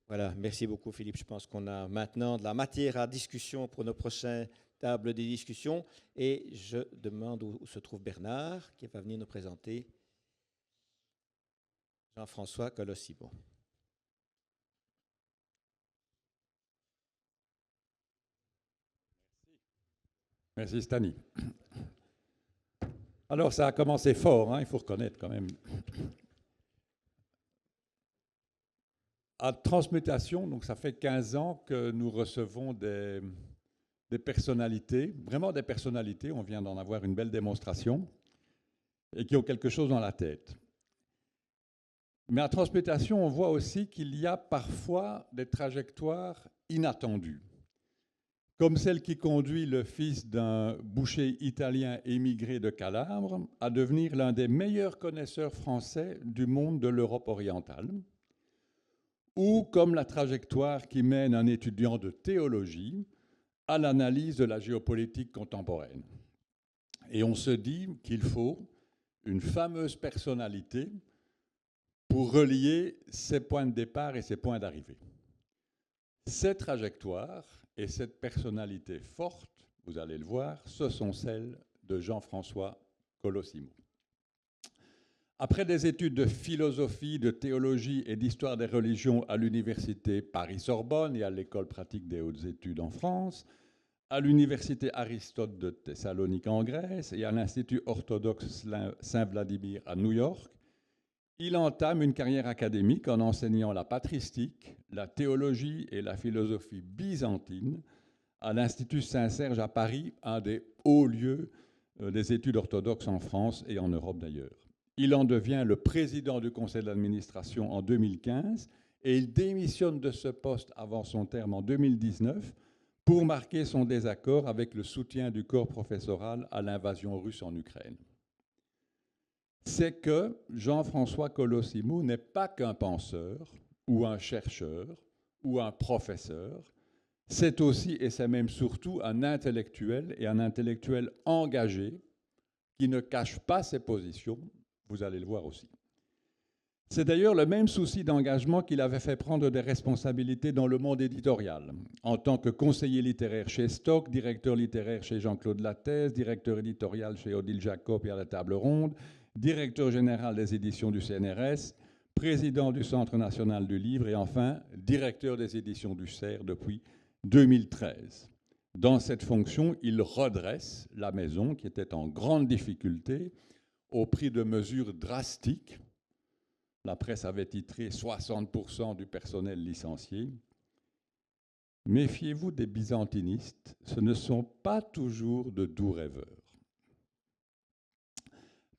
Voilà, merci beaucoup Philippe. Je pense qu'on a maintenant de la matière à discussion pour nos prochaines tables de discussion. Et je demande où se trouve Bernard, qui va venir nous présenter Jean-François Colossimo. Merci Stani. Alors ça a commencé fort, hein, il faut reconnaître quand même. À Transmutation, donc ça fait 15 ans que nous recevons des personnalités, vraiment des personnalités, on vient d'en avoir une belle démonstration, et qui ont quelque chose dans la tête. Mais à Transmutation, on voit aussi qu'il y a parfois des trajectoires inattendues, comme celle qui conduit le fils d'un boucher italien émigré de Calabre à devenir l'un des meilleurs connaisseurs français du monde de l'Europe orientale, ou comme la trajectoire qui mène un étudiant de théologie à l'analyse de la géopolitique contemporaine. Et on se dit qu'il faut une fameuse personnalité pour relier ces points de départ et ces points d'arrivée. Ces trajectoires et cette personnalité forte, vous allez le voir, ce sont celles de Jean-François Colossimo. Après des études de philosophie, de théologie et d'histoire des religions à l'université Paris-Sorbonne et à l'école pratique des hautes études en France, à l'université Aristote de Thessalonique en Grèce et à l'Institut orthodoxe Saint-Vladimir à New York, il entame une carrière académique en enseignant la patristique, la théologie et la philosophie byzantine à l'Institut Saint-Serge à Paris, un des hauts lieux des études orthodoxes en France et en Europe d'ailleurs. Il en devient le président du conseil d'administration en 2015 et il démissionne de ce poste avant son terme en 2019 pour marquer son désaccord avec le soutien du corps professoral à l'invasion russe en Ukraine. C'est que Jean-François Colossimo n'est pas qu'un penseur ou un chercheur ou un professeur, c'est aussi et c'est même surtout un intellectuel et un intellectuel engagé qui ne cache pas ses positions, vous allez le voir aussi. C'est d'ailleurs le même souci d'engagement qui l'avait fait prendre des responsabilités dans le monde éditorial, en tant que conseiller littéraire chez Stock, directeur littéraire chez Jean-Claude Lattès, directeur éditorial chez Odile Jacob et à la Table Ronde, directeur général des éditions du CNRS, président du Centre national du livre et enfin directeur des éditions du CERF depuis 2013. Dans cette fonction, il redresse la maison qui était en grande difficulté au prix de mesures drastiques. La presse avait titré 60% du personnel licencié. Méfiez-vous des byzantinistes, ce ne sont pas toujours de doux rêveurs.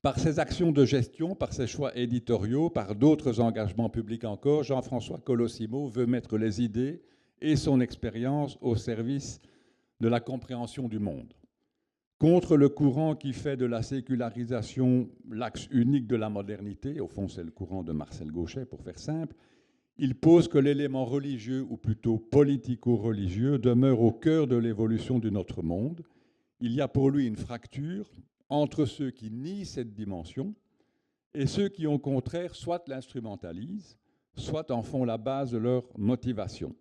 Par ses actions de gestion, par ses choix éditoriaux, par d'autres engagements publics encore, Jean-François Colossimo veut mettre les idées et son expérience au service de la compréhension du monde. Contre le courant qui fait de la sécularisation l'axe unique de la modernité, au fond c'est le courant de Marcel Gauchet pour faire simple, il pose que l'élément religieux, ou plutôt politico-religieux, demeure au cœur de l'évolution de notre monde. Il y a pour lui une fracture entre ceux qui nient cette dimension et ceux qui, au contraire, soit l'instrumentalisent, soit en font la base de leur motivation.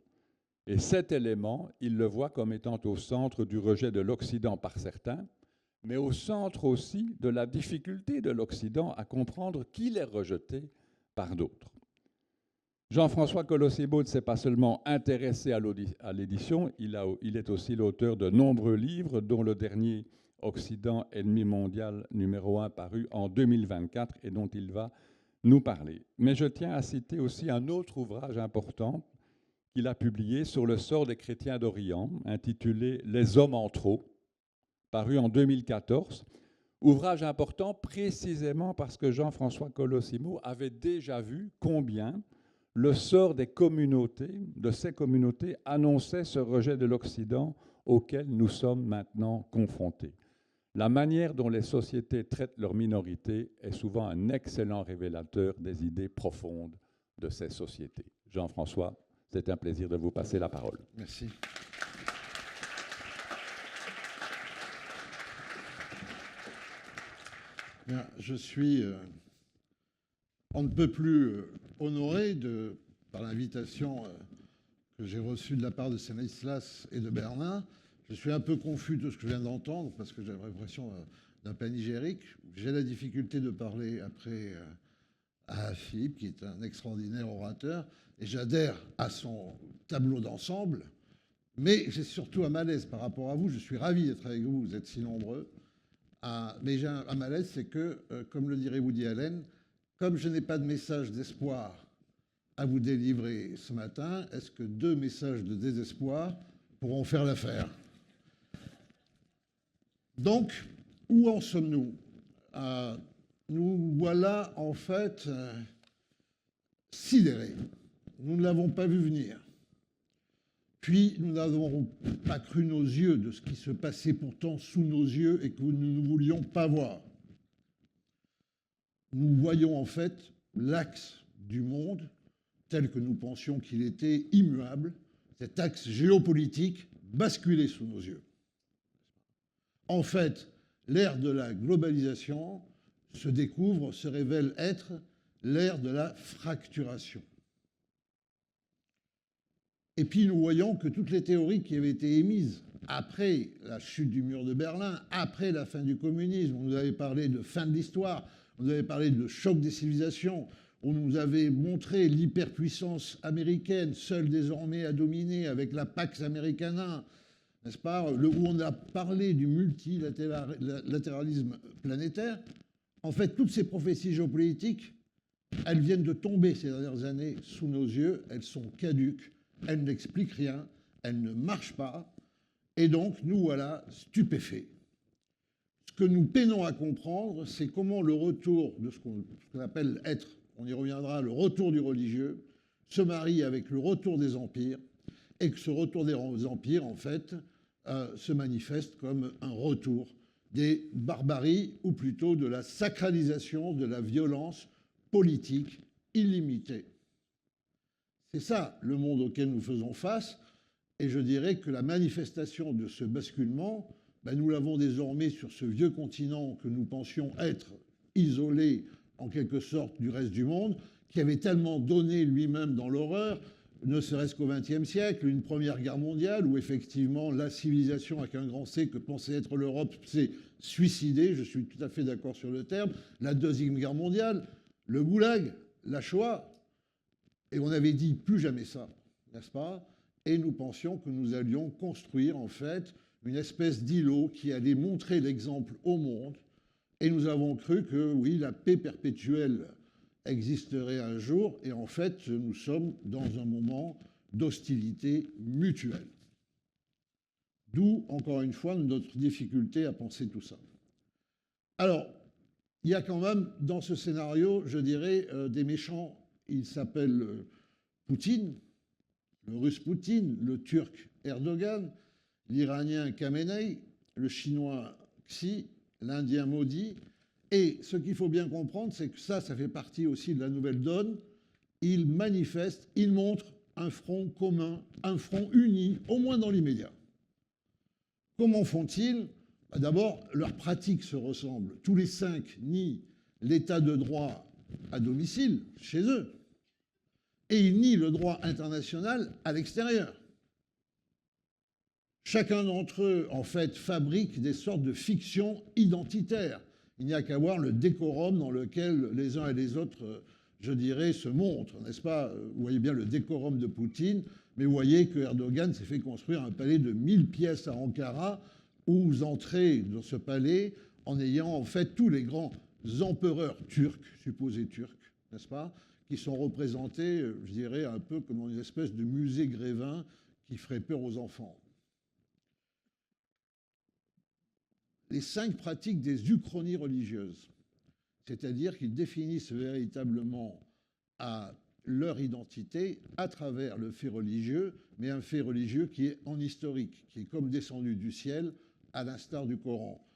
Et cet élément, il le voit comme étant au centre du rejet de l'Occident par certains, mais au centre aussi de la difficulté de l'Occident à comprendre qu'il est rejeté par d'autres. Jean-François Colossimo ne s'est pas seulement intéressé à l'édition, il est aussi l'auteur de nombreux livres, dont le dernier Occident, ennemi mondial numéro 1, paru en 2024 et dont il va nous parler. Mais je tiens à citer aussi un autre ouvrage important qu'il a publié sur le sort des chrétiens d'Orient, intitulé « Les hommes en trop », paru en 2014. Ouvrage important précisément parce que Jean-François Colossimo avait déjà vu combien le sort des communautés, de ces communautés, annonçait ce rejet de l'Occident auquel nous sommes maintenant confrontés. La manière dont les sociétés traitent leurs minorités est souvent un excellent révélateur des idées profondes de ces sociétés. Jean-François, c'est un plaisir de vous passer la parole. Merci. Bien, je suis on ne peut plus honoré par l'invitation que j'ai reçu de la part de Stanislas et de Bernard. Je suis un peu confus de ce que je viens d'entendre parce que j'ai l'impression d'un panégyrique. J'ai la difficulté de parler après à Philippe, qui est un extraordinaire orateur, et j'adhère à son tableau d'ensemble. Mais j'ai surtout un malaise par rapport à vous. Je suis ravi d'être avec vous, vous êtes si nombreux. Mais j'ai un malaise, c'est que, comme le dirait Woody Allen, comme je n'ai pas de message d'espoir à vous délivrer ce matin, est-ce que 2 messages de désespoir pourront faire l'affaire? Donc, où en sommes-nous? Nous voilà en fait sidérés. Nous ne l'avons pas vu venir. Puis, nous n'avons pas cru nos yeux de ce qui se passait pourtant sous nos yeux et que nous ne voulions pas voir. Nous voyons en fait l'axe du monde tel que nous pensions qu'il était immuable, cet axe géopolitique basculé sous nos yeux. En fait, l'ère de la globalisation se découvre, se révèle être l'ère de la fracturation. Et puis nous voyons que toutes les théories qui avaient été émises après la chute du mur de Berlin, après la fin du communisme, on nous avait parlé de fin de l'histoire, on nous avait parlé de choc des civilisations, on nous avait montré l'hyperpuissance américaine, seule désormais à dominer avec la Pax Americana, n'est-ce pas, où on a parlé du multilatéralisme planétaire. En fait, toutes ces prophéties géopolitiques, elles viennent de tomber ces dernières années sous nos yeux, elles sont caduques, elles n'expliquent rien, elles ne marchent pas, et donc nous voilà stupéfaits. Ce que nous peinons à comprendre, c'est comment le retour de ce qu'on appelle être, on y reviendra, le retour du religieux, se marie avec le retour des empires, et que ce retour des empires, en fait, se manifeste comme un retour des barbaries, ou plutôt de la sacralisation de la violence politique illimitée. C'est ça le monde auquel nous faisons face, et je dirais que la manifestation de ce basculement, nous l'avons désormais sur ce vieux continent que nous pensions être isolé en quelque sorte du reste du monde, qui avait tellement donné lui-même dans l'horreur, ne serait-ce qu'au XXe siècle, une première guerre mondiale où effectivement la civilisation avec un grand C que pensait être l'Europe s'est suicidée, je suis tout à fait d'accord sur le terme, la deuxième guerre mondiale, le goulag, la Shoah, et on avait dit plus jamais ça, n'est-ce pas? Et nous pensions que nous allions construire en fait une espèce d'îlot qui allait montrer l'exemple au monde, et nous avons cru que oui, la paix perpétuelle existerait un jour, et en fait, nous sommes dans un moment d'hostilité mutuelle. D'où, encore une fois, notre difficulté à penser tout ça. Alors, il y a quand même, dans ce scénario, je dirais, des méchants. Il s'appelle Poutine, le russe Poutine, le turc Erdogan, l'Iranien Khamenei, le Chinois Xi, l'Indien Modi. Et ce qu'il faut bien comprendre, c'est que ça fait partie aussi de la nouvelle donne. Ils manifestent, ils montrent un front commun, un front uni, au moins dans l'immédiat. Comment font-ils? D'abord, leurs pratiques se ressemblent. Tous les 5 nient l'état de droit à domicile, chez eux, et ils nient le droit international à l'extérieur. Chacun d'entre eux, en fait, fabrique des sortes de fictions identitaires. Il n'y a qu'à voir le décorum dans lequel les uns et les autres, je dirais, se montrent, n'est-ce pas? Vous voyez bien le décorum de Poutine, mais vous voyez que Erdogan s'est fait construire un palais de 1000 pièces à Ankara, où vous entrez dans ce palais en ayant en fait tous les grands empereurs turcs, supposés turcs, n'est-ce pas, qui sont représentés, je dirais, un peu comme dans une espèce de musée Grévin qui ferait peur aux enfants. Les 5 pratiques des uchronies religieuses, c'est-à-dire qu'ils définissent véritablement à leur identité à travers le fait religieux, mais un fait religieux qui est en historique, qui est comme descendu du ciel, à l'instar du Coran.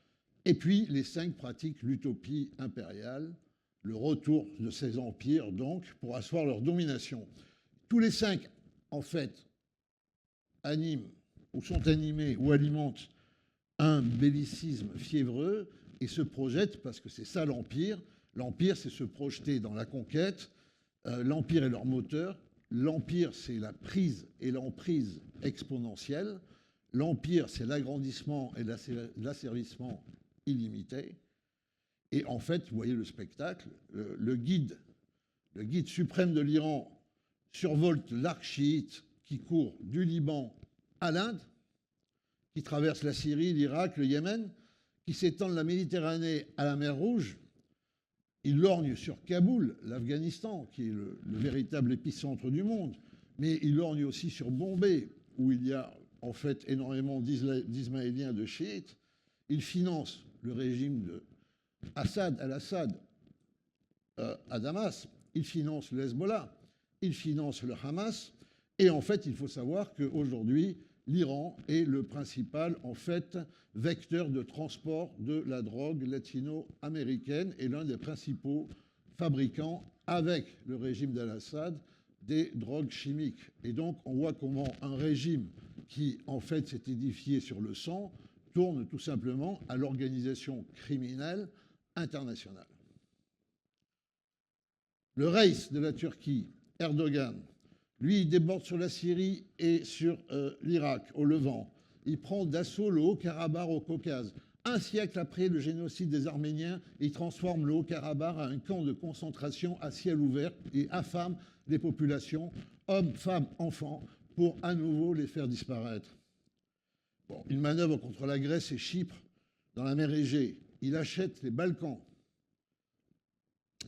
Et puis les 5 pratiquent l'utopie impériale, le retour de ces empires, donc, pour asseoir leur domination. Tous les 5, en fait, animent, ou sont animés, ou alimentent un bellicisme fiévreux et se projettent, parce que c'est ça l'Empire. L'Empire, c'est se projeter dans la conquête. L'Empire est leur moteur. l'empire, c'est la prise et l'emprise exponentielle. L'empire, c'est l'agrandissement et l'asservissement illimité. Et en fait, vous voyez le spectacle, le guide suprême de l'Iran survolte l'arc chiite qui court du Liban à l'Inde, qui traverse la Syrie, l'Irak, le Yémen, qui s'étend de la Méditerranée à la mer Rouge. Il lorgne sur Kaboul, l'Afghanistan, qui est le véritable épicentre du monde, mais il lorgne aussi sur Bombay, où il y a en fait énormément d'Ismaéliens, de chiites. Il finance le régime de al-Assad à Damas, il finance le Hezbollah, il finance le Hamas, et en fait, il faut savoir qu'aujourd'hui, l'Iran est le principal, en fait, vecteur de transport de la drogue latino-américaine et l'un des principaux fabricants, avec le régime d'al-Assad, des drogues chimiques. Et donc, on voit comment un régime qui, en fait, s'est édifié sur le sang, tourne tout simplement à l'organisation criminelle internationale. Le Reis de la Turquie, Erdogan, lui, il déborde sur la Syrie et sur l'Irak, au Levant. Il prend d'assaut le Haut-Karabakh au Caucase. Un siècle après le génocide des Arméniens, il transforme le Haut-Karabakh en un camp de concentration à ciel ouvert et affame les populations, hommes, femmes, enfants, pour à nouveau les faire disparaître. Bon, il manœuvre contre la Grèce et Chypre dans la mer Égée. Il achète les Balkans.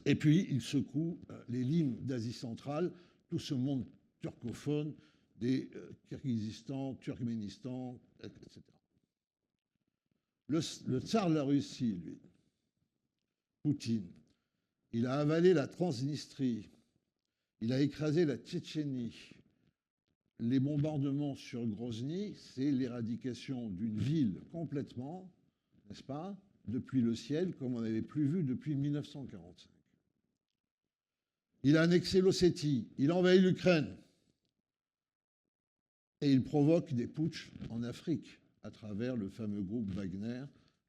Et puis, il secoue les limes d'Asie centrale, tout ce monde turcophone, des Kirghizistan, Turkménistan, etc. Le tsar de la Russie, lui, Poutine, il a avalé la Transnistrie, il a écrasé la Tchétchénie. Les bombardements sur Grozny, c'est l'éradication d'une ville complètement, n'est-ce pas, depuis le ciel, comme on n'avait plus vu depuis 1945. Il a annexé l'Ossétie, il envahit l'Ukraine et il provoque des putschs en Afrique à travers le fameux groupe Wagner,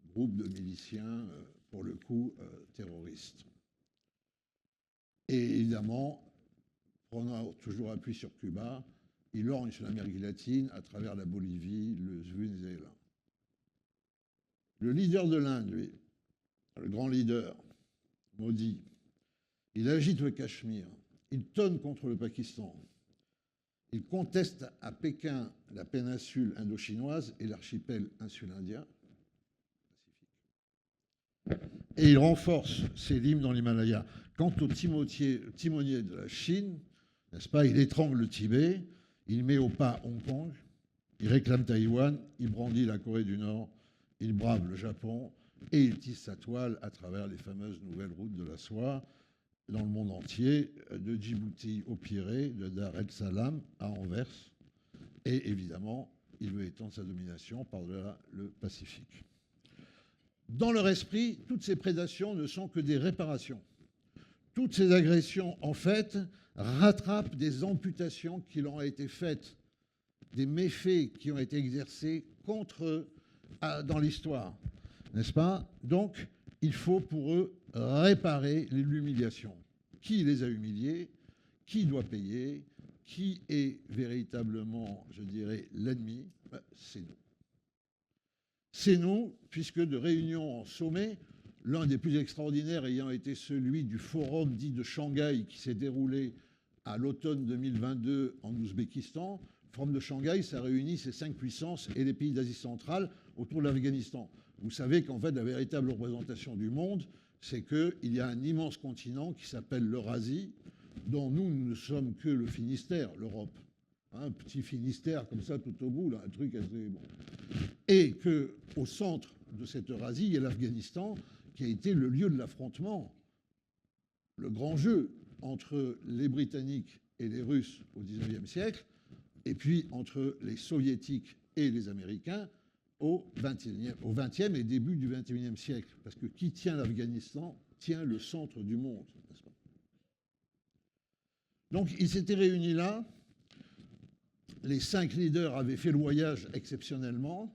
groupe de miliciens, pour le coup, terroristes. Et évidemment, prenant toujours appui sur Cuba, il lorgne sur l'Amérique latine à travers la Bolivie, le Venezuela. Le leader de l'Inde, lui, le grand leader, Modi, il agite le Cachemire, il tonne contre le Pakistan, il conteste à Pékin la péninsule indo-chinoise et l'archipel insul-indien, et il renforce ses limes dans l'Himalaya. Quant au timonier de la Chine, n'est-ce pas, il étrangle le Tibet, il met au pas Hong Kong, il réclame Taïwan, il brandit la Corée du Nord, il brave le Japon et il tisse sa toile à travers les fameuses nouvelles routes de la soie dans le monde entier, de Djibouti au Pirée, de Dar es Salaam à Anvers. Et évidemment, il veut étendre sa domination par-delà le Pacifique. Dans leur esprit, toutes ces prédations ne sont que des réparations. Toutes ces agressions, en fait, rattrapent des amputations qui leur ont été faites, des méfaits qui ont été exercés contre eux dans l'histoire, n'est-ce pas? Donc, il faut pour eux réparer l'humiliation. Qui les a humiliés? Qui doit payer? Qui est véritablement, je dirais, l'ennemi? C'est nous. C'est nous, puisque de réunion en sommet, l'un des plus extraordinaires ayant été celui du forum dit de Shanghai qui s'est déroulé à l'automne 2022 en Ouzbékistan. Le forum de Shanghai, ça réunit ces 5 puissances et les pays d'Asie centrale autour de l'Afghanistan. Vous savez qu'en fait, la véritable représentation du monde, c'est qu'il y a un immense continent qui s'appelle l'Eurasie, dont nous ne sommes que le Finistère, l'Europe. Un petit Finistère comme ça tout au bout, là, un truc assez bon. Et qu'au centre de cette Eurasie, il y a l'Afghanistan qui a été le lieu de l'affrontement, le grand jeu entre les Britanniques et les Russes au XIXe siècle, et puis entre les Soviétiques et les Américains au XXe et début du XXIe siècle. Parce que qui tient l'Afghanistan tient le centre du monde, n'est-ce pas? Donc ils s'étaient réunis là. Les 5 leaders avaient fait le voyage exceptionnellement.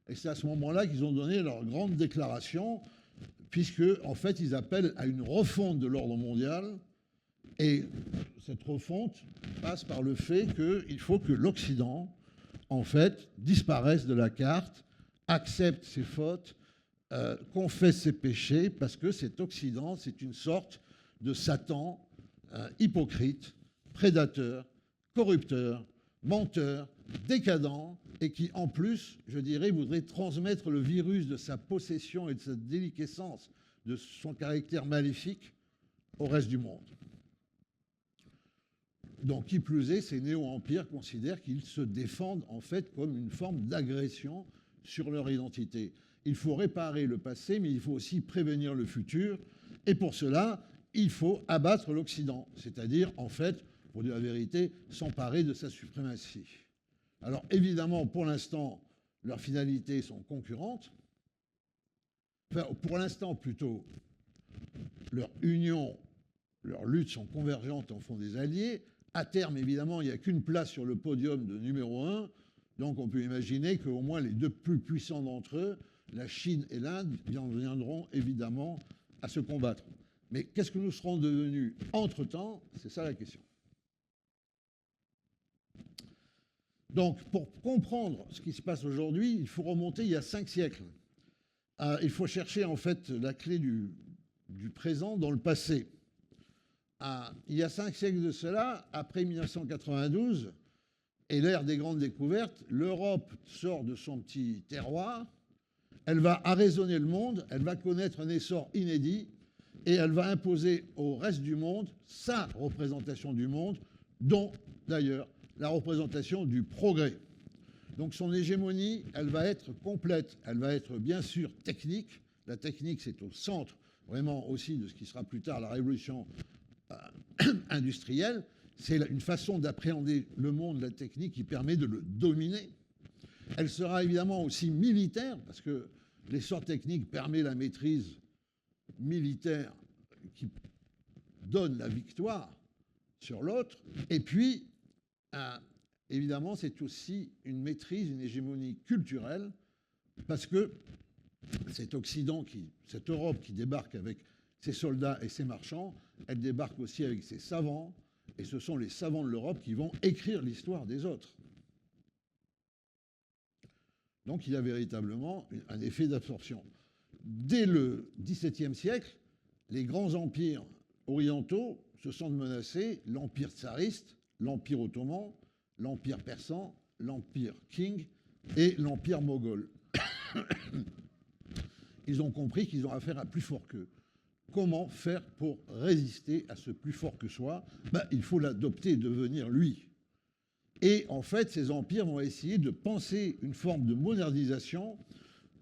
Et c'est à ce moment-là qu'ils ont donné leur grande déclaration, puisque, en fait, ils appellent à une refonte de l'ordre mondial. Et cette refonte passe par le fait qu'il faut que l'Occident, en fait, disparaisse de la carte, accepte ses fautes, confesse ses péchés, parce que cet Occident, c'est une sorte de Satan hypocrite, prédateur, corrupteur, menteur, décadent, et qui, en plus, je dirais, voudrait transmettre le virus de sa possession et de sa déliquescence, de son caractère maléfique, au reste du monde. Donc, qui plus est, ces néo-empires considèrent qu'ils se défendent en fait comme une forme d'agression sur leur identité. Il faut réparer le passé, mais il faut aussi prévenir le futur. Et pour cela, il faut abattre l'Occident, c'est-à-dire, en fait, pour dire la vérité, s'emparer de sa suprématie. Alors, évidemment, pour l'instant, leurs finalités sont concurrentes. Enfin, pour l'instant, plutôt, leur union, leurs luttes sont convergentes en font des alliés. À terme, évidemment, il n'y a qu'une place sur le podium de numéro 1. Donc, on peut imaginer qu'au moins les deux plus puissants d'entre eux, la Chine et l'Inde, viendront évidemment à se combattre. Mais qu'est-ce que nous serons devenus entre-temps? C'est ça la question. Donc, pour comprendre ce qui se passe aujourd'hui, il faut remonter il y a 5 siècles. Il faut chercher en fait la clé du présent dans le passé. Il y a 5 siècles de cela, après 1992 et l'ère des grandes découvertes, l'Europe sort de son petit terroir, elle va arraisonner le monde, elle va connaître un essor inédit et elle va imposer au reste du monde sa représentation du monde, dont d'ailleurs la représentation du progrès. Donc son hégémonie, elle va être complète, elle va être bien sûr technique. La technique, c'est au centre vraiment aussi de ce qui sera plus tard la révolution industrielle. C'est une façon d'appréhender le monde, la technique, qui permet de le dominer. Elle sera évidemment aussi militaire, parce que l'essor technique permet la maîtrise militaire qui donne la victoire sur l'autre. Et puis, évidemment, c'est aussi une maîtrise, une hégémonie culturelle, parce que cet Occident, cette Europe qui débarque avec ses soldats et ses marchands, elle débarque aussi avec ses savants, et ce sont les savants de l'Europe qui vont écrire l'histoire des autres. Donc il y a véritablement un effet d'absorption. Dès le XVIIe siècle, les grands empires orientaux se sentent menacés, l'empire tsariste, l'empire ottoman, l'empire persan, l'empire Qing et l'empire moghol. Ils ont compris qu'ils ont affaire à plus fort qu'eux. Comment faire pour résister à ce plus fort que soi? Il faut l'adopter, devenir lui. Et en fait, ces empires vont essayer de penser une forme de modernisation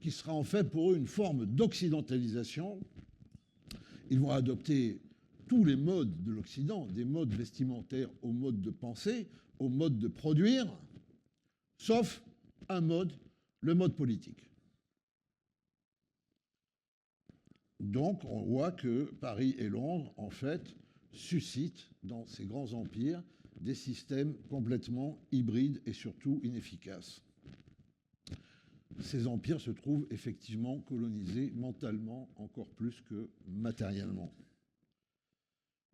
qui sera en fait pour eux une forme d'occidentalisation. Ils vont adopter tous les modes de l'Occident, des modes vestimentaires aux modes de pensée, aux modes de produire, sauf un mode, le mode politique. Donc, on voit que Paris et Londres, en fait, suscitent dans ces grands empires des systèmes complètement hybrides et surtout inefficaces. Ces empires se trouvent effectivement colonisés mentalement encore plus que matériellement.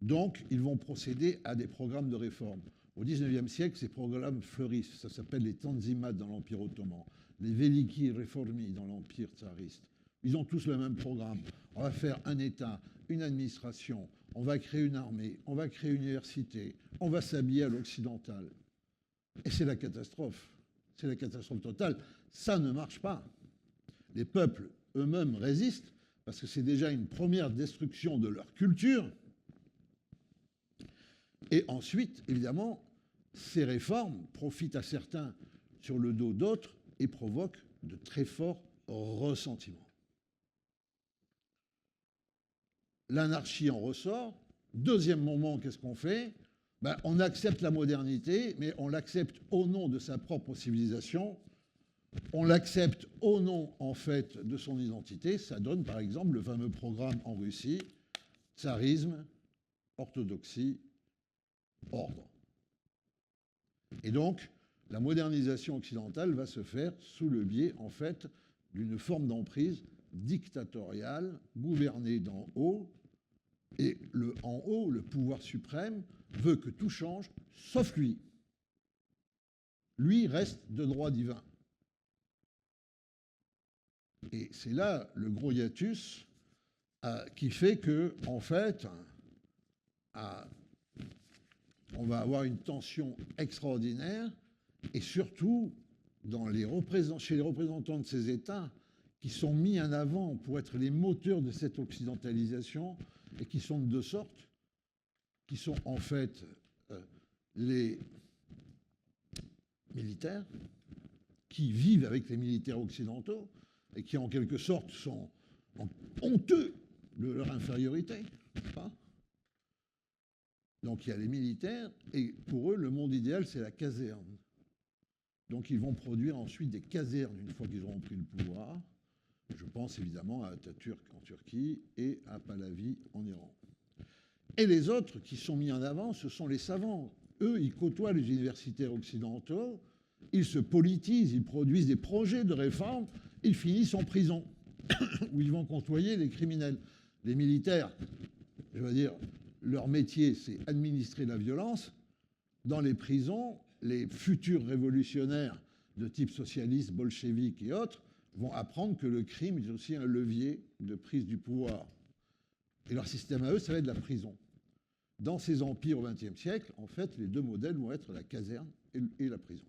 Donc, ils vont procéder à des programmes de réforme. Au XIXe siècle, ces programmes fleurissent. Ça s'appelle les Tanzimat dans l'Empire ottoman, les Veliki Reformi dans l'Empire tsariste. Ils ont tous le même programme. On va faire un État, une administration, on va créer une armée, on va créer une université, on va s'habiller à l'occidental. Et c'est la catastrophe. C'est la catastrophe totale. Ça ne marche pas. Les peuples eux-mêmes résistent parce que c'est déjà une première destruction de leur culture. Et ensuite, évidemment, ces réformes profitent à certains sur le dos d'autres et provoquent de très forts ressentiments. L'anarchie en ressort. Deuxième moment, qu'est-ce qu'on fait? On accepte la modernité, mais on l'accepte au nom de sa propre civilisation. On l'accepte au nom, en fait, de son identité. Ça donne, par exemple, le fameux programme en Russie, tsarisme, orthodoxie, ordre. Et donc, la modernisation occidentale va se faire sous le biais, en fait, d'une forme d'emprise dictatoriale, gouvernée d'en haut. Et en haut, le pouvoir suprême veut que tout change, sauf lui. Lui reste de droit divin. Et c'est là le gros hiatus qui fait que, en fait, on va avoir une tension extraordinaire, et surtout chez les représentants de ces États qui sont mis en avant pour être les moteurs de cette occidentalisation, et qui sont de deux sortes, qui sont en fait les militaires, qui vivent avec les militaires occidentaux, et qui en quelque sorte sont honteux de leur infériorité. Pas. Donc il y a les militaires, et pour eux, le monde idéal, c'est la caserne. Donc ils vont produire ensuite des casernes une fois qu'ils auront pris le pouvoir. Je pense évidemment à Atatürk en Turquie et à Pahlavi en Iran. Et les autres qui sont mis en avant, ce sont les savants. Eux, ils côtoient les universitaires occidentaux, ils se politisent, ils produisent des projets de réforme, ils finissent en prison, où ils vont côtoyer les criminels. Les militaires, je veux dire, leur métier, c'est administrer la violence. Dans les prisons, les futurs révolutionnaires de type socialiste, bolchevique et autres vont apprendre que le crime est aussi un levier de prise du pouvoir. Et leur système à eux, ça va être la prison. Dans ces empires au XXe siècle, en fait, les deux modèles vont être la caserne et la prison,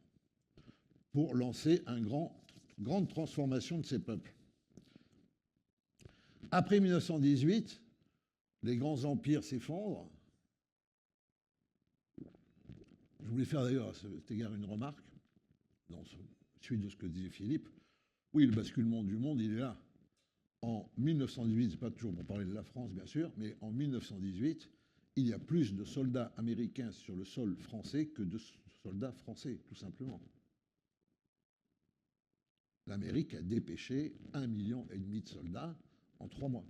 pour lancer une grande transformation de ces peuples. Après 1918, les grands empires s'effondrent. Je voulais faire d'ailleurs à cet égard une remarque, dans suite de ce que disait Philippe. Oui, le basculement du monde, il est là. En 1918, c'est pas toujours pour parler de la France, bien sûr, mais en 1918, il y a plus de soldats américains sur le sol français que de soldats français, tout simplement. L'Amérique a dépêché 1,5 million de soldats en 3 mois.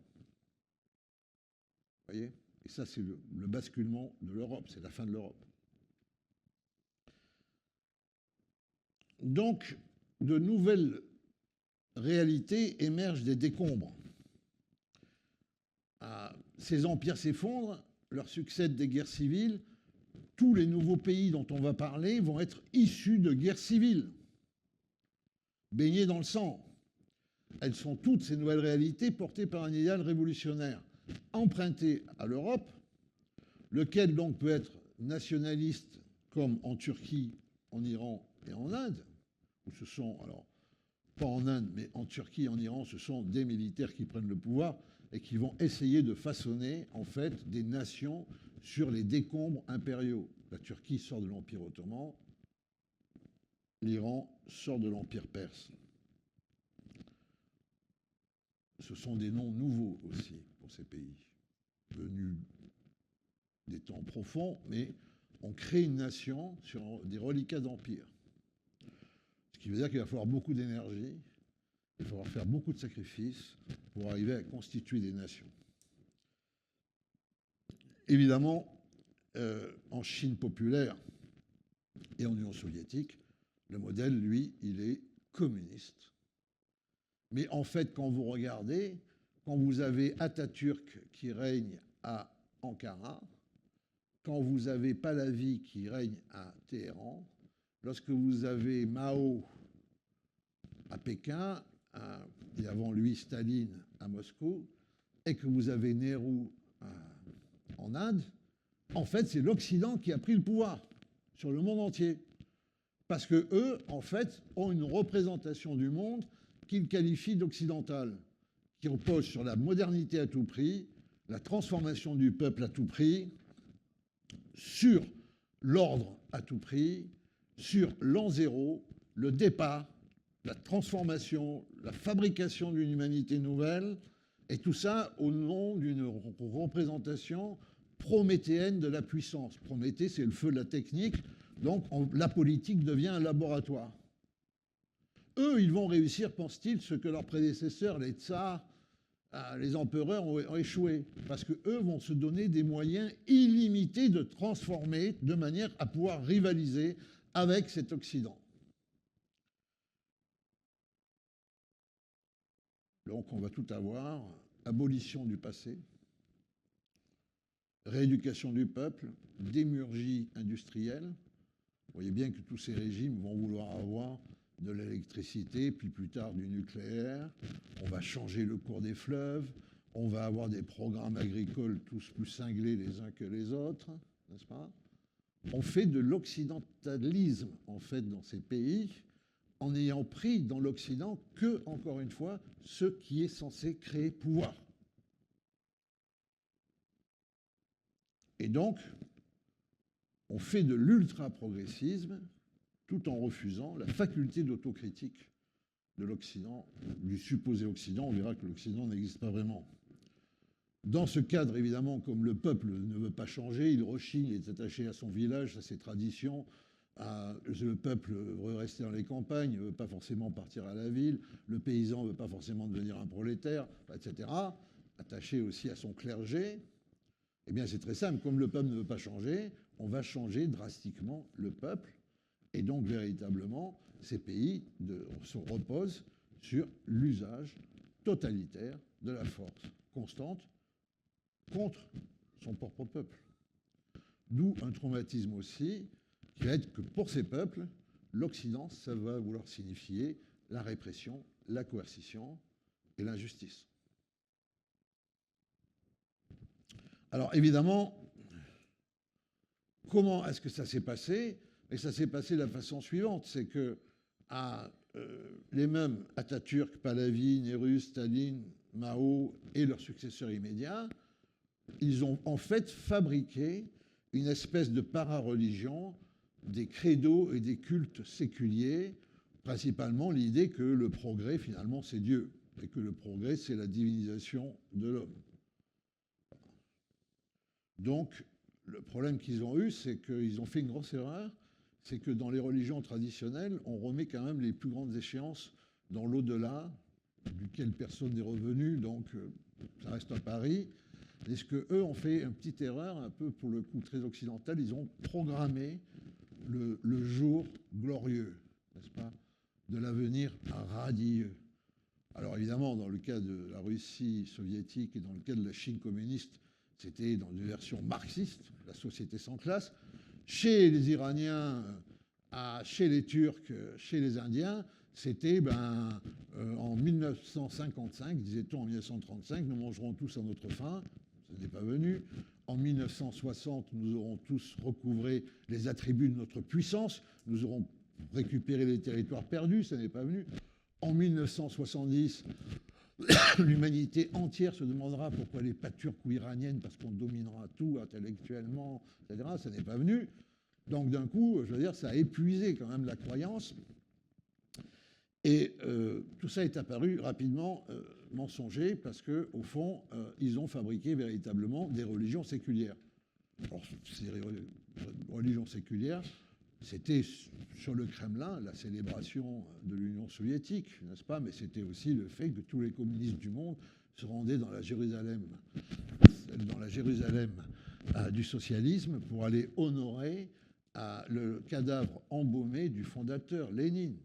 Vous voyez? Et ça, c'est le basculement de l'Europe, c'est la fin de l'Europe. Donc, de nouvelles réalités émergent des décombres. Ces empires s'effondrent, leur succèdent des guerres civiles. Tous les nouveaux pays dont on va parler vont être issus de guerres civiles, baignés dans le sang. Elles sont toutes, ces nouvelles réalités, portées par un idéal révolutionnaire, emprunté à l'Europe, lequel donc peut être nationaliste, comme en Turquie, en Iran et en Inde, où ce sont, alors, pas en Inde, mais en Turquie et en Iran, ce sont des militaires qui prennent le pouvoir et qui vont essayer de façonner, en fait, des nations sur les décombres impériaux. La Turquie sort de l'Empire ottoman, l'Iran sort de l'Empire perse. Ce sont des noms nouveaux aussi pour ces pays, venus des temps profonds, mais on crée une nation sur des reliquats d'empire. Ce qui veut dire qu'il va falloir beaucoup d'énergie, il va falloir faire beaucoup de sacrifices pour arriver à constituer des nations. Évidemment, en Chine populaire et en Union soviétique, le modèle, lui, il est communiste. Mais en fait, quand vous regardez, quand vous avez Atatürk qui règne à Ankara, quand vous avez Pahlavi qui règne à Téhéran, lorsque vous avez Mao à Pékin, et avant lui Staline à Moscou, et que vous avez Nehru en Inde, en fait, c'est l'Occident qui a pris le pouvoir sur le monde entier. Parce que eux, en fait, ont une représentation du monde qu'ils qualifient d'occidentale, qui repose sur la modernité à tout prix, la transformation du peuple à tout prix, sur l'ordre à tout prix, sur l'an zéro, le départ, la transformation, la fabrication d'une humanité nouvelle, et tout ça au nom d'une représentation prométhéenne de la puissance. Prométhée, c'est le feu de la technique, donc la politique devient un laboratoire. Eux, ils vont réussir, pense-t-il, ce que leurs prédécesseurs, les tsars, les empereurs ont échoué, parce qu'eux vont se donner des moyens illimités de transformer de manière à pouvoir rivaliser avec cet Occident. Donc on va tout avoir, abolition du passé, rééducation du peuple, démurgie industrielle. Vous voyez bien que tous ces régimes vont vouloir avoir de l'électricité, puis plus tard du nucléaire. On va changer le cours des fleuves. On va avoir des programmes agricoles tous plus cinglés les uns que les autres, n'est-ce pas? On fait de l'occidentalisme, en fait, dans ces pays, en ayant pris dans l'Occident que, encore une fois, ce qui est censé créer pouvoir. Et donc, on fait de l'ultra-progressisme tout en refusant la faculté d'autocritique de l'Occident, du supposé Occident. On verra que l'Occident n'existe pas vraiment. Dans ce cadre, évidemment, comme le peuple ne veut pas changer, il rechigne, il est attaché à son village, à ses traditions. Le peuple veut rester dans les campagnes, ne veut pas forcément partir à la ville. Le paysan ne veut pas forcément devenir un prolétaire, etc. Attaché aussi à son clergé. Eh bien, c'est très simple. Comme le peuple ne veut pas changer, on va changer drastiquement le peuple. Et donc, véritablement, ces pays se reposent sur l'usage totalitaire de la force constante contre son propre peuple. D'où un traumatisme aussi, qui va être que pour ces peuples, l'Occident, ça va vouloir signifier la répression, la coercition et l'injustice. Alors évidemment, comment est-ce que ça s'est passé? Et ça s'est passé de la façon suivante, c'est que les mêmes Atatürk, Pahlavi, Nehru, Staline, Mao et leurs successeurs immédiats, ils ont en fait fabriqué une espèce de para-religion, des credos et des cultes séculiers, principalement l'idée que le progrès, finalement, c'est Dieu, et que le progrès, c'est la divinisation de l'homme. Donc, le problème qu'ils ont eu, c'est qu'ils ont fait une grosse erreur, c'est que dans les religions traditionnelles, on remet quand même les plus grandes échéances dans l'au-delà, duquel personne n'est revenu, donc ça reste à Paris. Est-ce qu'eux ont fait une petite erreur, un peu pour le coup très occidental, ils ont programmé le jour glorieux, n'est-ce pas, de l'avenir radieux. Alors évidemment, dans le cas de la Russie soviétique et dans le cas de la Chine communiste, c'était dans une version marxiste, la société sans classe. Chez les Iraniens, chez les Turcs, chez les Indiens, c'était en 1955, disait-on en 1935, nous mangerons tous à notre faim. Ça n'est pas venu. En 1960, nous aurons tous recouvré les attributs de notre puissance. Nous aurons récupéré les territoires perdus. Ça n'est pas venu. En 1970, l'humanité entière se demandera pourquoi elle n'est pas turque ou iranienne, parce qu'on dominera tout intellectuellement, etc. Ça n'est pas venu. Donc d'un coup, je veux dire, ça a épuisé quand même la croyance. Et tout ça est apparu rapidement mensonger parce qu'au fond, ils ont fabriqué véritablement des religions séculières. Alors, ces religions séculières, c'était sur le Kremlin la célébration de l'Union soviétique, n'est-ce pas? Mais c'était aussi le fait que tous les communistes du monde se rendaient dans la Jérusalem du socialisme pour aller honorer le cadavre embaumé du fondateur, Lénine.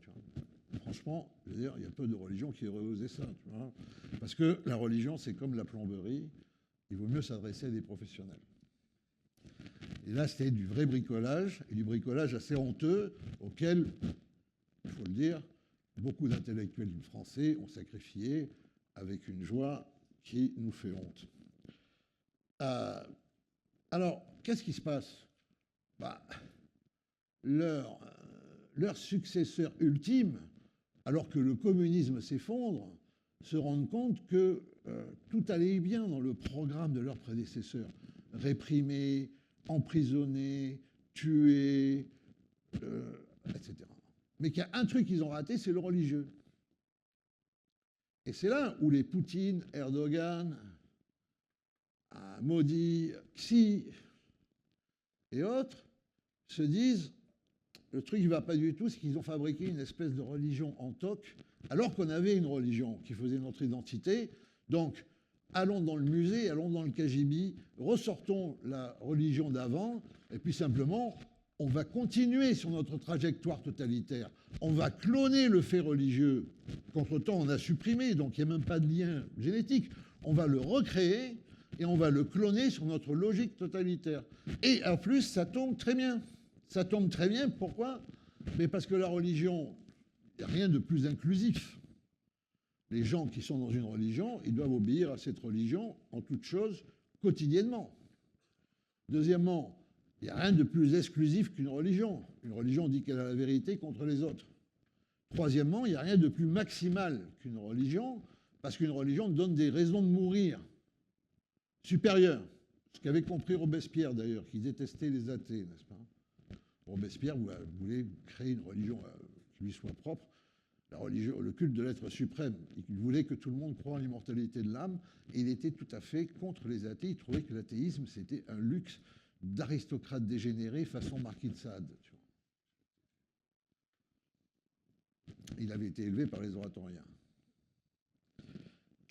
Franchement, je veux dire, il y a peu de religions qui auraient osé ça. Tu vois, parce que la religion, c'est comme la plomberie, il vaut mieux s'adresser à des professionnels. Et là, c'était du vrai bricolage, et du bricolage assez honteux, auquel, il faut le dire, beaucoup d'intellectuels français ont sacrifié avec une joie qui nous fait honte. Alors, qu'est-ce qui se passe? Leur successeur ultime, alors que le communisme s'effondre, se rendent compte que tout allait bien dans le programme de leurs prédécesseurs. Réprimés, emprisonnés, tués, etc. Mais qu'il y a un truc qu'ils ont raté, c'est le religieux. Et c'est là où les Poutine, Erdogan, Modi, Xi et autres se disent le truc ne va pas du tout, c'est qu'ils ont fabriqué une espèce de religion en toc, alors qu'on avait une religion qui faisait notre identité. Donc, allons dans le musée, allons dans le KGB, ressortons la religion d'avant, et puis simplement, on va continuer sur notre trajectoire totalitaire. On va cloner le fait religieux qu'entre-temps on a supprimé, donc il n'y a même pas de lien génétique. On va le recréer, et on va le cloner sur notre logique totalitaire. Et en plus, ça tombe très bien. Ça tombe très bien, pourquoi? Mais parce que la religion, il n'y a rien de plus inclusif. Les gens qui sont dans une religion, ils doivent obéir à cette religion en toutes choses, quotidiennement. Deuxièmement, il n'y a rien de plus exclusif qu'une religion. Une religion dit qu'elle a la vérité contre les autres. Troisièmement, il n'y a rien de plus maximal qu'une religion, parce qu'une religion donne des raisons de mourir supérieures. Ce qu'avait compris Robespierre, d'ailleurs, qui détestait les athées, n'est-ce pas? Robespierre voulait créer une religion qui lui soit propre, la religion, le culte de l'être suprême. Il voulait que tout le monde croie en l'immortalité de l'âme, et il était tout à fait contre les athées. Il trouvait que l'athéisme, c'était un luxe d'aristocrates dégénérés façon Marquis de Sade. Tu vois. Il avait été élevé par les oratoriens.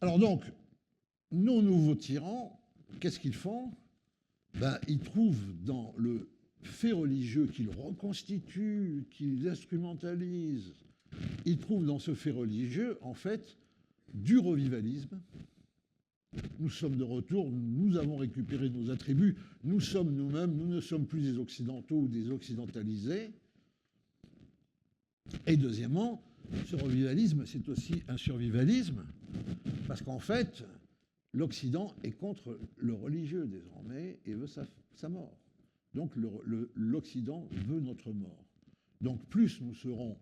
Alors donc, nos nouveaux tyrans, qu'est-ce qu'ils font? Ils trouvent dans le fait religieux qu'ils reconstituent, qu'ils instrumentalisent, ils trouvent dans ce fait religieux, en fait, du revivalisme. Nous sommes de retour, nous avons récupéré nos attributs, nous sommes nous-mêmes, nous ne sommes plus des occidentaux ou des occidentalisés. Et deuxièmement, ce revivalisme, c'est aussi un survivalisme, parce qu'en fait, l'Occident est contre le religieux désormais et veut sa mort. Donc l'Occident veut notre mort. Donc plus nous serons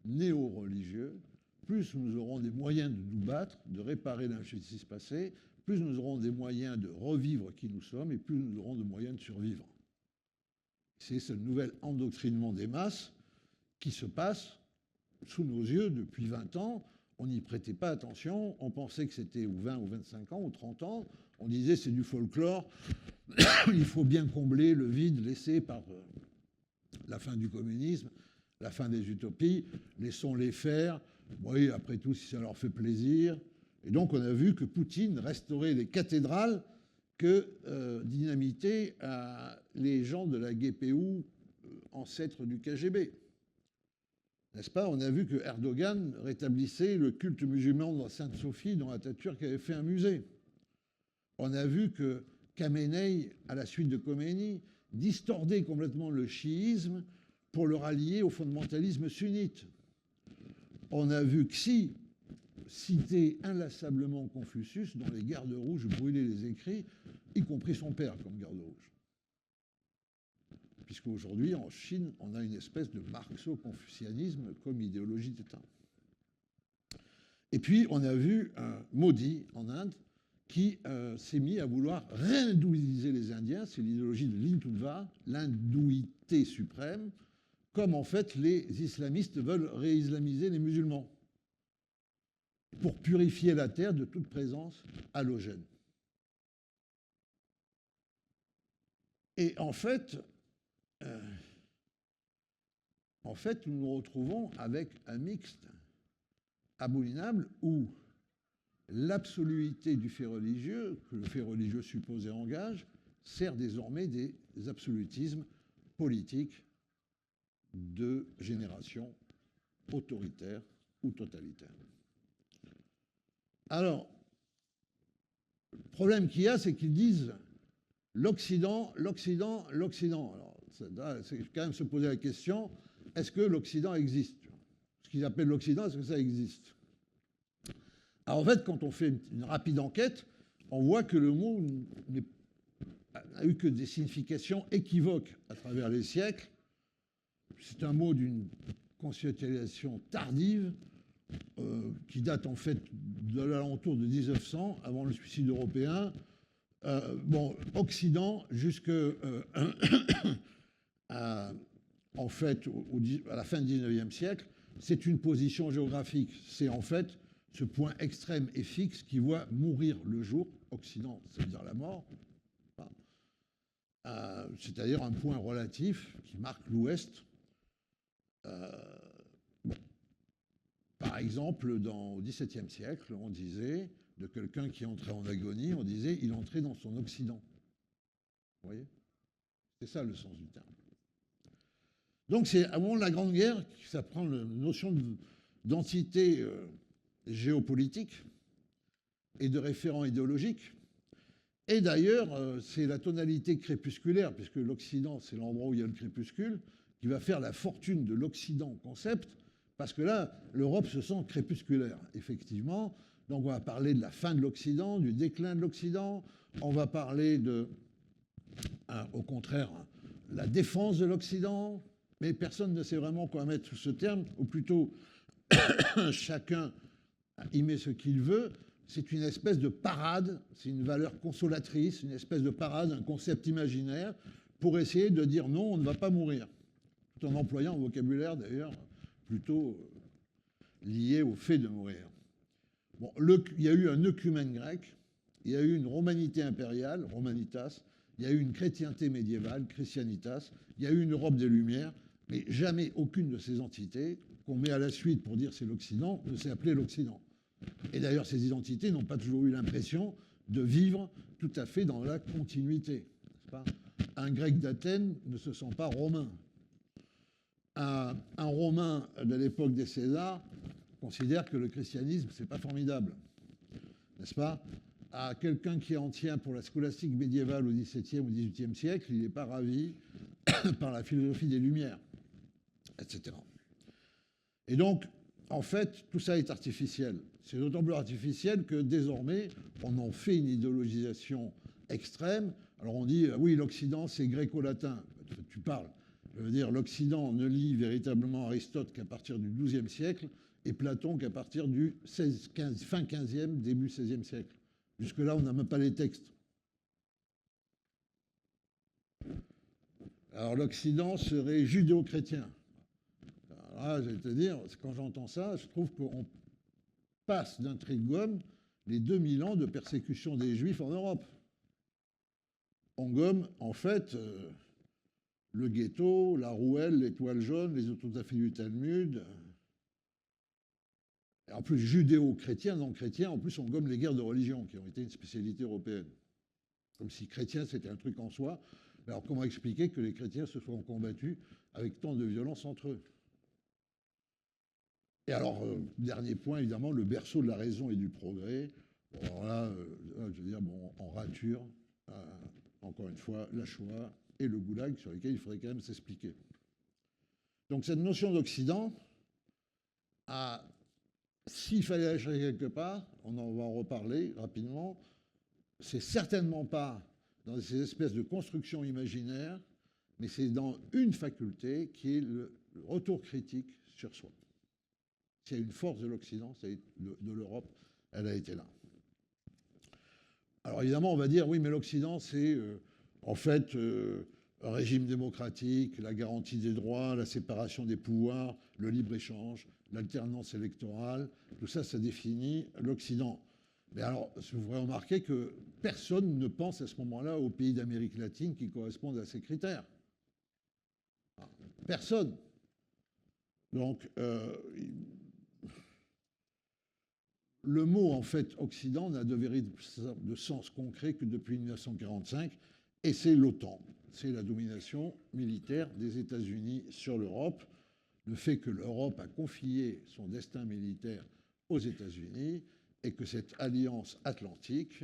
néo-religieux, plus nous aurons des moyens de nous battre, de réparer l'injustice passée, plus nous aurons des moyens de revivre qui nous sommes et plus nous aurons de moyens de survivre. C'est ce nouvel endoctrinement des masses qui se passe sous nos yeux depuis 20 ans. On n'y prêtait pas attention, on pensait que c'était ou 20 ou 25 ans ou 30 ans, on disait c'est du folklore, il faut bien combler le vide laissé par la fin du communisme, la fin des utopies, laissons-les faire, oui, après tout, si ça leur fait plaisir. Et donc on a vu que Poutine restaurait les cathédrales que dynamitaient les gens de la GPU, ancêtres du KGB. N'est-ce pas? On a vu que Erdogan rétablissait le culte musulman dans la Sainte-Sophie, dont Atatürk avait fait un musée. On a vu que Khamenei, à la suite de Khomeini, distordait complètement le chiisme pour le rallier au fondamentalisme sunnite. On a vu Xi citer inlassablement Confucius, dont les gardes rouges brûlaient les écrits, y compris son père comme garde rouge. Puisqu'aujourd'hui, en Chine, on a une espèce de marxo-confucianisme comme idéologie d'État. Et puis, on a vu un Modi en Inde qui s'est mis à vouloir réhindouiser les Indiens, c'est l'idéologie de l'Hindutva, l'hindouité suprême, comme en fait les islamistes veulent réislamiser les musulmans, pour purifier la terre de toute présence halogène. Et en fait, nous nous retrouvons avec un mixte abominable où l'absoluité du fait religieux, que le fait religieux supposé engage, sert désormais des absolutismes politiques de génération autoritaire ou totalitaire. Alors, le problème qu'il y a, c'est qu'ils disent l'Occident, l'Occident, l'Occident. Alors, c'est quand même se poser la question, est-ce que l'Occident existe? Ce qu'ils appellent l'Occident, est-ce que ça existe? Alors en fait, quand on fait une rapide enquête, on voit que le mot n'a eu que des significations équivoques à travers les siècles. C'est un mot d'une conceptualisation tardive qui date en fait de l'alentour de 1900, avant le suicide européen. Occident jusque en fait à la fin du XIXe siècle, c'est une position géographique. C'est en fait ce point extrême et fixe qui voit mourir le jour. Occident, c'est-à-dire la mort. C'est-à-dire un point relatif qui marque l'Ouest. Par exemple, au XVIIe siècle, on disait de quelqu'un qui entrait en agonie, on disait il entrait dans son Occident. Vous voyez? C'est ça le sens du terme. Donc c'est à un moment de la Grande Guerre que ça prend la notion d'entité géopolitique et de référent idéologique. Et d'ailleurs, c'est la tonalité crépusculaire, puisque l'Occident, c'est l'endroit où il y a le crépuscule, qui va faire la fortune de l'Occident concept, parce que là, l'Europe se sent crépusculaire, effectivement. Donc on va parler de la fin de l'Occident, du déclin de l'Occident, on va parler de, au contraire, la défense de l'Occident, mais personne ne sait vraiment quoi mettre sous ce terme, ou plutôt chacun y met ce qu'il veut. C'est une espèce de parade, c'est une valeur consolatrice, une espèce de parade, un concept imaginaire, pour essayer de dire non, on ne va pas mourir. Tout en employant un vocabulaire d'ailleurs plutôt lié au fait de mourir. Bon, il y a eu un œcumène grec, il y a eu une romanité impériale, romanitas, il y a eu une chrétienté médiévale, christianitas, il y a eu une Europe des Lumières, mais jamais aucune de ces entités qu'on met à la suite pour dire c'est l'Occident ne s'est appelée l'Occident. Et d'ailleurs, ces identités n'ont pas toujours eu l'impression de vivre tout à fait dans la continuité. N'est-ce pas ? Un Grec d'Athènes ne se sent pas romain. Un Romain de l'époque des Césars considère que le christianisme, c'est pas formidable. N'est-ce pas ? À quelqu'un qui en tient pour la scolastique médiévale au XVIIe ou XVIIIe siècle, il n'est pas ravi par la philosophie des Lumières, etc. Et donc, en fait, tout ça est artificiel. C'est d'autant plus artificiel que désormais, on en fait une idéologisation extrême. Alors on dit, oui, l'Occident, c'est gréco-latin. Tu parles. Je veux dire, l'Occident ne lit véritablement Aristote qu'à partir du XIIe siècle et Platon qu'à partir du fin XVe, début XVIe siècle. Jusque-là, on n'a même pas les textes. Alors l'Occident serait judéo-chrétien. Alors là, je vais te dire, quand j'entends ça, je trouve qu'on passe d'un trait de gomme les 2000 ans de persécution des Juifs en Europe. On gomme, en fait, le ghetto, la rouelle, l'étoile jaune, les autodafés du Talmud. Et en plus, judéo-chrétien, non chrétien, en plus, on gomme les guerres de religion, qui ont été une spécialité européenne. Comme si chrétien, c'était un truc en soi. Alors, comment expliquer que les chrétiens se soient combattus avec tant de violence entre eux ? Et alors, dernier point, évidemment, le berceau de la raison et du progrès. Bon, alors là, je veux dire, bon, en rature, encore une fois, la Shoah et le goulag, sur lesquels il faudrait quand même s'expliquer. Donc, cette notion d'Occident, s'il fallait la chercher quelque part, on en va en reparler rapidement, c'est certainement pas dans ces espèces de constructions imaginaires, mais c'est dans une faculté qui est le retour critique sur soi. S'il y a une force de l'Occident, de l'Europe, elle a été là. Alors évidemment, on va dire, oui, mais l'Occident, c'est en fait un régime démocratique, la garantie des droits, la séparation des pouvoirs, le libre-échange, l'alternance électorale, tout ça, ça définit l'Occident. Mais alors, vous pourrez remarquer que personne ne pense à ce moment-là aux pays d'Amérique latine qui correspondent à ces critères. Personne. Donc, le mot, en fait, Occident n'a de véritable sens concret que depuis 1945, et c'est l'OTAN. C'est la domination militaire des États-Unis sur l'Europe. Le fait que l'Europe a confié son destin militaire aux États-Unis et que cette alliance atlantique,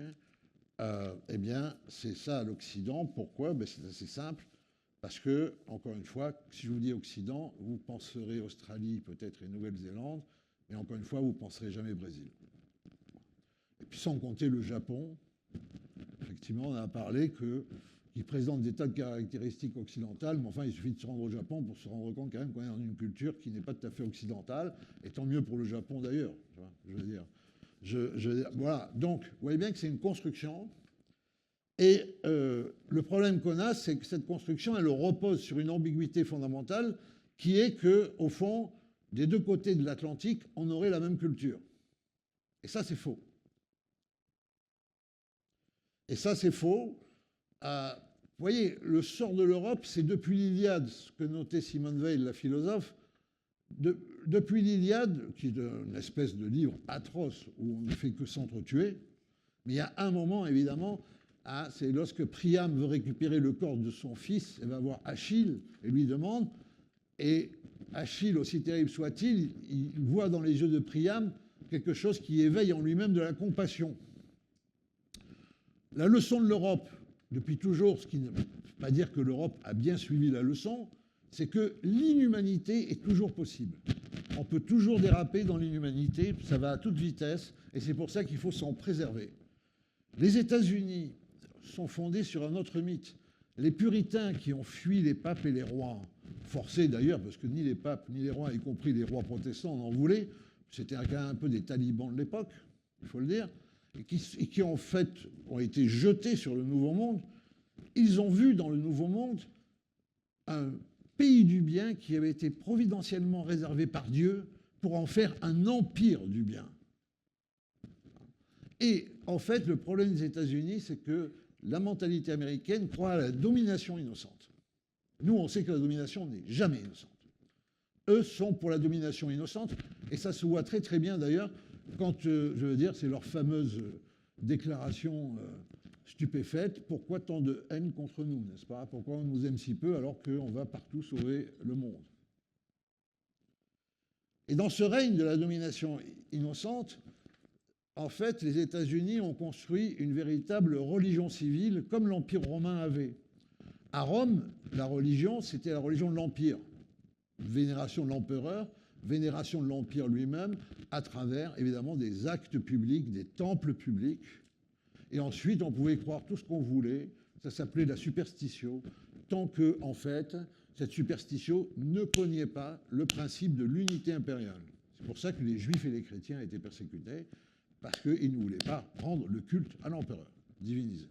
eh bien, c'est ça l'Occident. Pourquoi ? Ben, c'est assez simple. Parce que, encore une fois, si je vous dis Occident, vous penserez Australie, peut-être, et Nouvelle-Zélande, mais encore une fois, vous ne penserez jamais Brésil. Et puis sans compter le Japon, effectivement, on a parlé qu'il présente des tas de caractéristiques occidentales, mais enfin, il suffit de se rendre au Japon pour se rendre compte quand même qu'on est dans une culture qui n'est pas tout à fait occidentale, et tant mieux pour le Japon d'ailleurs. Je veux dire, voilà. Donc, vous voyez bien que c'est une construction. Et le problème qu'on a, c'est que cette construction, elle repose sur une ambiguïté fondamentale qui est qu'au fond, des deux côtés de l'Atlantique, on aurait la même culture. Et ça, c'est faux. Et ça, c'est faux. Vous voyez, le sort de l'Europe, c'est depuis l'Iliade, ce que notait Simone Weil, la philosophe, depuis l'Iliade, qui est une espèce de livre atroce où on ne fait que s'entretuer, mais il y a un moment, évidemment, c'est lorsque Priam veut récupérer le corps de son fils, elle va voir Achille et lui demande, et Achille, aussi terrible soit-il, il voit dans les yeux de Priam quelque chose qui éveille en lui-même de la compassion. La leçon de l'Europe, depuis toujours, ce qui ne veut pas dire que l'Europe a bien suivi la leçon, c'est que l'inhumanité est toujours possible. On peut toujours déraper dans l'inhumanité, ça va à toute vitesse, et c'est pour ça qu'il faut s'en préserver. Les États-Unis sont fondés sur un autre mythe. Les puritains qui ont fui les papes et les rois, forcés d'ailleurs, parce que ni les papes ni les rois, y compris les rois protestants, n'en voulaient, c'était un peu des talibans de l'époque, il faut le dire, et qui en fait ont été jetés sur le Nouveau Monde. Ils ont vu dans le Nouveau Monde un pays du bien qui avait été providentiellement réservé par Dieu pour en faire un empire du bien. Et en fait, le problème des États-Unis, c'est que la mentalité américaine croit à la domination innocente. Nous, on sait que la domination n'est jamais innocente. Eux sont pour la domination innocente, et ça se voit très très bien d'ailleurs quand, je veux dire, c'est leur fameuse déclaration stupéfaite, pourquoi tant de haine contre nous, n'est-ce pas? Pourquoi on nous aime si peu alors qu'on va partout sauver le monde? Et dans ce règne de la domination innocente, en fait, les États-Unis ont construit une véritable religion civile, comme l'Empire romain avait. À Rome, la religion, c'était la religion de l'Empire. Vénération de l'empereur, vénération de l'Empire lui-même, à travers, évidemment, des actes publics, des temples publics. Et ensuite, on pouvait croire tout ce qu'on voulait. Ça s'appelait la superstitio, tant que, en fait, cette superstitio ne cognait pas le principe de l'unité impériale. C'est pour ça que les Juifs et les chrétiens étaient persécutés, parce qu'ils ne voulaient pas rendre le culte à l'empereur, divinisé.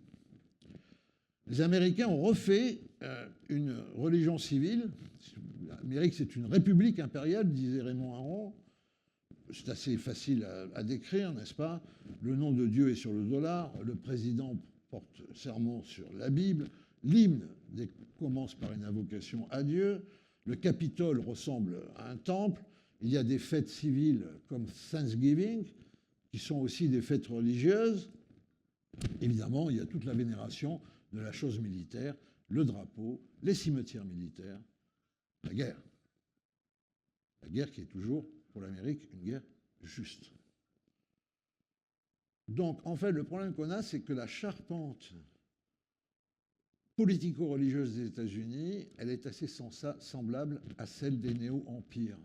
Les Américains ont refait une religion civile. L'Amérique, c'est une république impériale, disait Raymond Aron. C'est assez facile à décrire, n'est-ce pas? Le nom de Dieu est sur le dollar, le président porte serment sur la Bible, l'hymne commence par une invocation à Dieu, le Capitole ressemble à un temple, il y a des fêtes civiles comme Thanksgiving, qui sont aussi des fêtes religieuses. Évidemment, il y a toute la vénération de la chose militaire, le drapeau, les cimetières militaires, la guerre. La guerre qui est toujours, pour l'Amérique, une guerre juste. Donc, en fait, le problème qu'on a, c'est que la charpente politico-religieuse des États-Unis, elle est assez semblable à celle des néo-empires.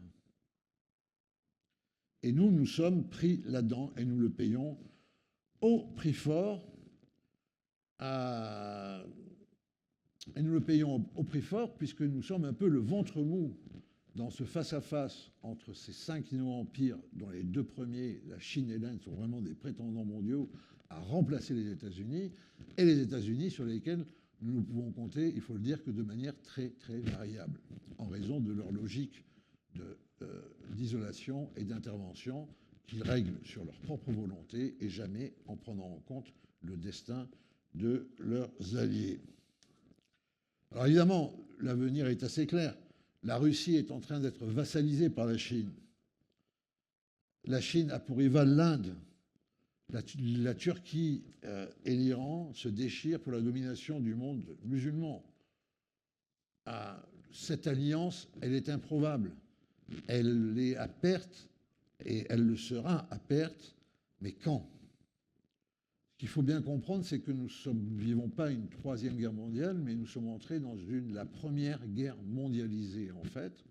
Et nous, nous sommes pris là-dedans et nous le payons au prix fort. Et nous le payons au prix fort puisque nous sommes un peu le ventre mou dans ce face-à-face entre ces 5 néo-empires, dont les 2 premiers, la Chine et l'Inde, sont vraiment des prétendants mondiaux à remplacer les États-Unis, et les États-Unis sur lesquels nous ne pouvons compter, il faut le dire, que de manière très, très variable, en raison de leur logique d'isolation et d'intervention qu'ils règlent sur leur propre volonté et jamais en prenant en compte le destin de leurs alliés. Alors évidemment, l'avenir est assez clair. La Russie est en train d'être vassalisée par la Chine. La Chine a pour rival l'Inde. La Turquie et l'Iran se déchirent pour la domination du monde musulman. Cette alliance, elle est improbable. Elle est à perte et elle le sera à perte, mais quand? Ce qu'il faut bien comprendre, c'est que nous ne vivons pas une 3e guerre mondiale, mais nous sommes entrés dans la première guerre mondialisée, en fait.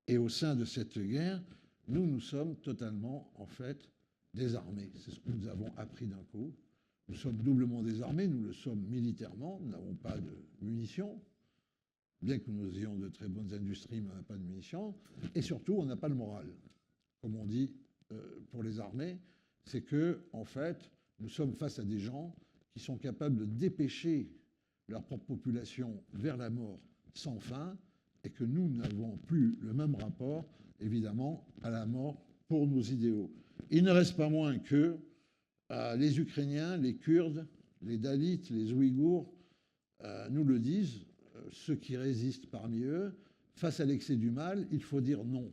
Et au sein de cette guerre, nous sommes totalement, en fait, désarmés. C'est ce que nous avons appris d'un coup. Nous sommes doublement désarmés, nous le sommes militairement, nous n'avons pas de munitions, bien que nous ayons de très bonnes industries, mais on n'a pas de munitions. Et surtout, on n'a pas le moral. Comme on dit pour les armées, c'est que, en fait, nous sommes face à des gens qui sont capables de dépêcher leur propre population vers la mort sans fin, et que nous n'avons plus le même rapport, évidemment, à la mort pour nos idéaux. Il ne reste pas moins que les Ukrainiens, les Kurdes, les Dalits, les Ouïghours nous le disent, ceux qui résistent parmi eux, face à l'excès du mal, il faut dire non.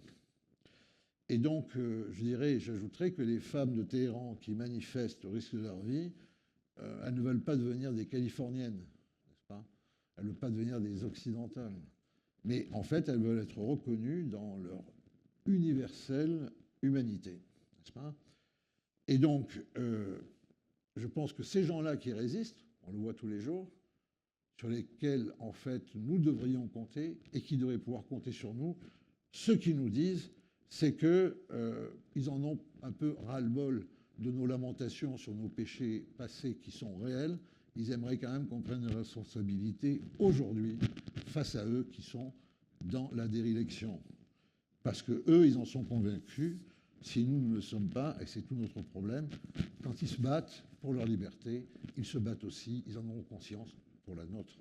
Et donc, j'ajouterais que les femmes de Téhéran qui manifestent au risque de leur vie, elles ne veulent pas devenir des Californiennes, n'est-ce pas? Elles ne veulent pas devenir des Occidentales. Mais en fait, elles veulent être reconnues dans leur universelle humanité, n'est-ce pas? Et donc, je pense que ces gens-là qui résistent, on le voit tous les jours, sur lesquels, en fait, nous devrions compter et qui devraient pouvoir compter sur nous, ce qu'ils nous disent, c'est qu'ils en ont un peu ras-le-bol de nos lamentations sur nos péchés passés qui sont réels. Ils aimeraient quand même qu'on prenne une responsabilité aujourd'hui face à eux qui sont dans la déréliction. Parce qu'eux, ils en sont convaincus. Si nous ne le sommes pas, et c'est tout notre problème, quand ils se battent pour leur liberté, ils se battent aussi, ils en ont conscience, pour la nôtre.